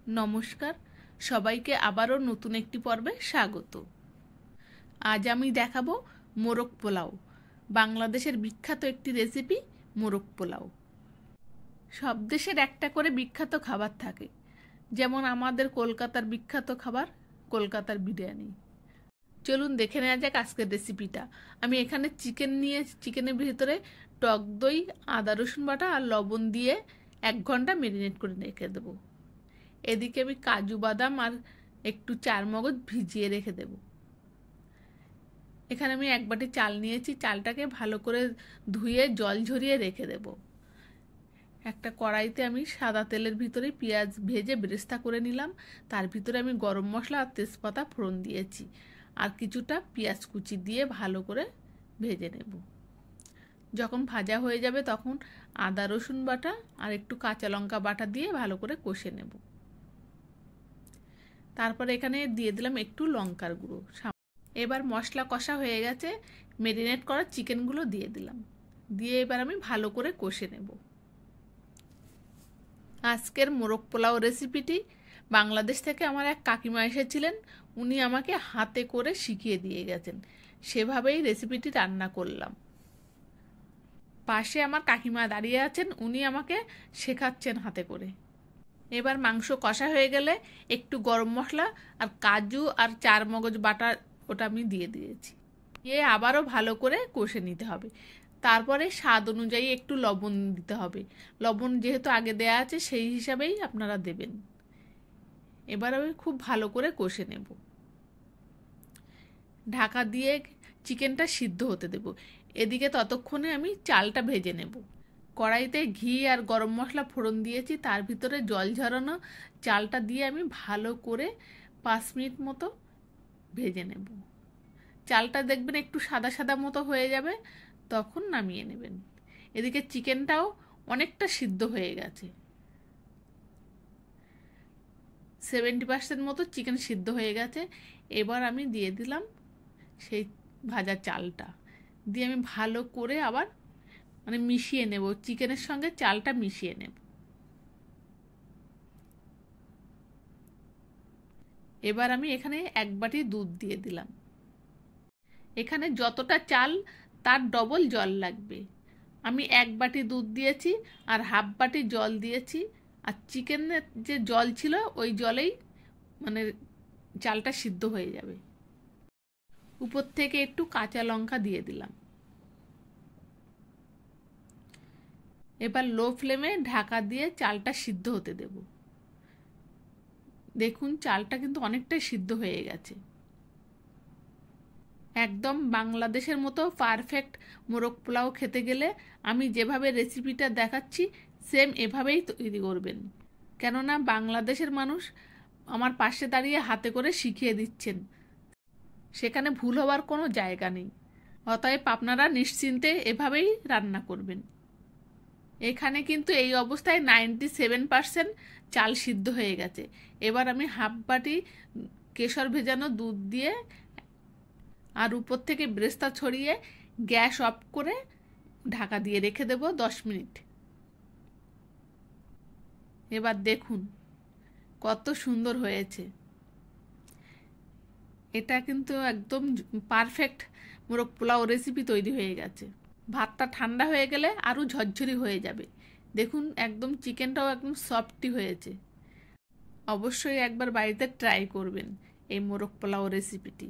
নমস্কার, সবাইকে আবারও নতুন একটি পর্বে স্বাগত। আজ আমি দেখাবো মোরগ পোলাও। বাংলাদেশের বিখ্যাত একটি রেসিপি মোরগ পোলাও। সব দেশের একটা করে বিখ্যাত খাবার থাকে, যেমন আমাদের কলকাতার বিখ্যাত খাবার কলকাতার বিরিয়ানি। চলুন দেখে নেওয়া যাক আজকের রেসিপিটা। আমি এখানে চিকেন নিয়ে চিকেনের ভিতরে টক দই, আদা রসুন বাটা আর লবণ দিয়ে 1 ঘন্টা ম্যারিনেট করে রেখে দেবো। এদিকে আমি কাজু বাদাম আর একটু চারমগজ ভিজিয়ে রেখে দেব। এখানে আমি 1 বাটি চাল নিয়েছি, চালটাকে ভালো করে ধুয়ে জল ঝরিয়ে রেখে দেব। একটা কড়াইতে আমি সাদা তেলের ভিতরে পেঁয়াজ ভেজে বেরেস্তা করে নিলাম। তার ভিতরে আমি গরম মশলা আর তেজপাতা ফোড়ন দিয়েছি, আর কিছুটা পেঁয়াজ কুচি দিয়ে ভালো করে ভেজে নেব। যখন ভাজা হয়ে যাবে তখন আদা রসুন বাটা আর একটু কাঁচা লঙ্কা বাটা দিয়ে ভালো করে কষে নেব। তারপরে এখানে দিয়ে দিলাম একটু লঙ্কার গুঁড়ো। এবার মশলা কষা হয়ে গেছে, ম্যারিনেট করা চিকেনগুলো দিয়ে দিলাম। দিয়ে এবার আমি ভালো করে কষে নেব। আজকের মোরগ পোলাও রেসিপিটি বাংলাদেশ থেকে আমার এক কাকিমা এসেছিলেন, উনি আমাকে হাতে করে শিখিয়ে দিয়ে গেছেন। সেভাবেই রেসিপিটি রান্না করলাম। পাশে আমার কাকিমা দাঁড়িয়ে আছেন, উনি আমাকে শেখাচ্ছেন হাতে করে। এবার মাংস কষা হয়ে গেলে একটু গরম মশলা আর কাজু আর চারমগজ বাটা ওটা আমি দিয়ে দিয়েছি। দিয়ে আবারও ভালো করে কষে নিতে হবে। তারপরে স্বাদ অনুযায়ী একটু লবণ দিতে হবে। লবণ যেহেতু আগে দেয়া আছে সেই হিসাবেই আপনারা দেবেন। এবার আমি খুব ভালো করে কষে নেব। ঢাকা দিয়ে চিকেনটা সিদ্ধ হতে দেব। এদিকে ততক্ষণে আমি চালটা ভেজে নেব। কড়াইতে ঘি আর গরম মশলা ফোড়ন দিয়েছি, তার ভিতরে জল ঝরানো চালটা দিয়ে আমি ভালো করে 5 মিনিট মতো ভেজে নেব। চালটা দেখবেন একটু সাদা সাদা মতো হয়ে যাবে, তখন নামিয়ে নেবেন। এদিকে চিকেনটাও অনেকটা সিদ্ধ হয়ে গেছে, 70% মতো চিকেন সিদ্ধ হয়ে গেছে। এবার আমি দিয়ে দিলাম সেই ভাজা চালটা, দিয়ে আমি ভালো করে আবার মিশিয়ে নেব, চিকেনের সঙ্গে চালটা মিশিয়ে নেব। এবার আমি এখানে 1 বাটি দুধ দিয়ে দিলাম। এখানে যতটা চাল তার ডবল জল লাগবে। আমি 1 বাটি দুধ দিয়েছি আর হাফ বাটি জল দিয়েছি, আর চিকেনের যে জল ছিল ওই জলেই চালটা সিদ্ধ হয়ে যাবে। উপর থেকে একটু কাঁচা লঙ্কা দিয়ে দিলাম। এবার লো ফ্লেমে ঢাকা দিয়ে চালটা সিদ্ধ হতে দেব। দেখুন চালটা কিন্তু অনেকটাই সিদ্ধ হয়ে গেছে। একদম বাংলাদেশের মতো পারফেক্ট মোরগ পোলাও খেতে গেলে আমি যেভাবে রেসিপিটা দেখাচ্ছি সেম এভাবেই তৈরি করবেন। কেননা বাংলাদেশের মানুষ আমার পাশে দাঁড়িয়ে হাতে করে শিখিয়ে দিচ্ছেন, সেখানে ভুল হওয়ার কোনো জায়গা নেই। অতএব আপনারা নিশ্চিন্তে এভাবেই রান্না করবেন। এখানে কিন্তু এই অবস্থায় 97% চাল সিদ্ধ হয়ে গেছে। এবার আমি হাফ বাটি কেশর ভেজানো দুধ দিয়ে আর উপর থেকে বেরেস্তা ছড়িয়ে গ্যাস অফ করে ঢাকা দিয়ে রেখে দেব 10 মিনিট। এবার দেখুন কত সুন্দর হয়েছে। এটা কিন্তু একদম পারফেক্ট মোরগ পোলাও রেসিপি তৈরি হয়ে গেছে। ভাতটা ঠান্ডা হয়ে গেলে আরও ঝরঝরি হয়ে যাবে। দেখুন একদম চিকেনটাও একদম সফটই হয়েছে। অবশ্যই একবার বাড়িতে ট্রাই করবেন এই মোরগ পোলাও রেসিপিটি।